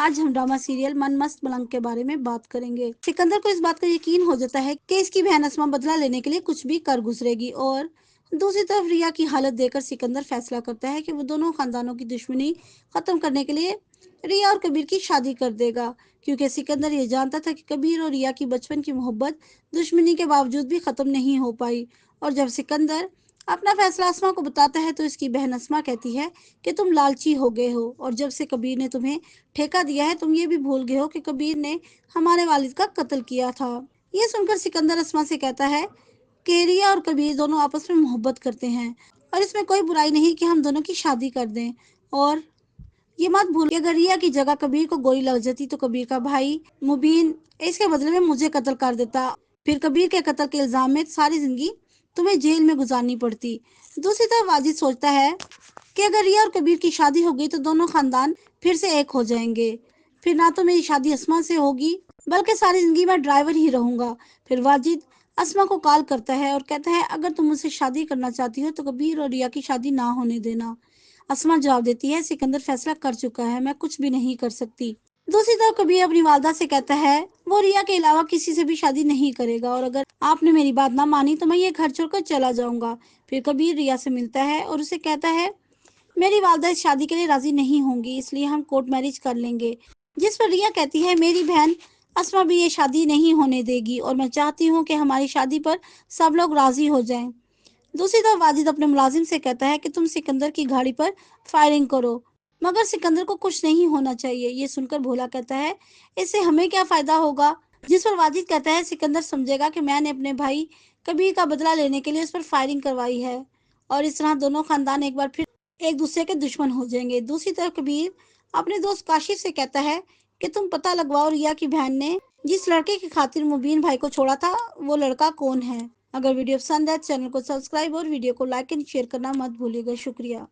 आज हम drama serial मन मस्त मलंग के बारे में बात करेंगे। सिकंदर को इस बात का यकीन हो जाता है कि इसकी बहन असमा बदला लेने के लिए कुछ भी कर गुजरेगी और दूसरी तरफ रिया की हालत देखकर सिकंदर फैसला करता है कि वो दोनों खानदानों की दुश्मनी खत्म करने के लिए रिया और कबीर की शादी कर देगा, क्योंकि सिकंदर ये जानता था कि कबीर और रिया की बचपन की मोहब्बत दुश्मनी के बावजूद भी खत्म नहीं हो पाई। और जब सिकंदर अपना फैसला असमा को बताता है तो इसकी बहन असमा कहती है कि तुम लालची हो गए हो, और जब से कबीर ने तुम्हें ठेका दिया है तुम ये भी भूल गए हो कि कबीर ने हमारे वालिद का कत्ल किया था। ये सुनकर सिकंदर असमा से कहता है कि रिया और कबीर दोनों आपस में मोहब्बत करते हैं और इसमें कोई बुराई नहीं कि हम दोनों की शादी कर दें। और ये मत भूल कि अगर रिया की जगह कबीर को गोली लग जाती तो कबीर का भाई मुबीन इसके बदले में मुझे कत्ल कर देता, फिर कबीर के कत्ल के इल्जाम में सारी जिंदगी तुम्हें जेल में गुजारनी पड़ती। दूसरी तरफ वाजिद सोचता है कि अगर रिया और कबीर की शादी हो गई तो दोनों खानदान फिर से एक हो जाएंगे। फिर ना तो मेरी शादी असमा से होगी बल्कि सारी जिंदगी मैं ड्राइवर ही रहूंगा। फिर वाजिद असमा को कॉल करता है और कहता है अगर तुम मुझसे शादी करना चाहती हो तो कबीर और रिया की शादी ना होने देना। असमा जवाब देती है सिकंदर फैसला कर चुका है, मैं कुछ भी नहीं कर सकती। दूसरी तरफ कबीर अपनी वालदा से कहता है वो रिया के अलावा किसी से भी शादी नहीं करेगा और अगर आपने मेरी बात ना मानी तो मैं ये घर छोड़कर चला जाऊंगा। फिर कबीर रिया से मिलता है और उसे कहता है मेरी वालदा इस शादी के लिए राजी नहीं होंगी, इसलिए हम कोर्ट मैरिज कर लेंगे। जिस पर रिया कहती है मेरी बहन असमा भी ये शादी नहीं होने देगी और मैं चाहती हूँ कि हमारी शादी पर सब लोग राजी हो जाएं। दूसरी तरफ वाजिद अपने मुलाजिम से कहता है कि तुम सिकंदर की गाड़ी पर फायरिंग करो, मगर सिकंदर को कुछ नहीं होना चाहिए। ये सुनकर भोला कहता है इससे हमें क्या फायदा होगा। जिस पर वाजिद कहता है सिकंदर समझेगा कि मैंने अपने भाई कबीर का बदला लेने के लिए उस पर फायरिंग करवाई है और इस तरह दोनों खानदान एक बार फिर एक दूसरे के दुश्मन हो जाएंगे। दूसरी तरफ कबीर अपने दोस्त काशिफ से कहता है कि तुम पता लगवाओ रिया की बहन ने जिस लड़के की खातिर मुबीन भाई को छोड़ा था वो लड़का कौन है। अगर वीडियो पसंद है चैनल को सब्सक्राइब और वीडियो को लाइक एंड शेयर करना मत भूलिएगा। शुक्रिया।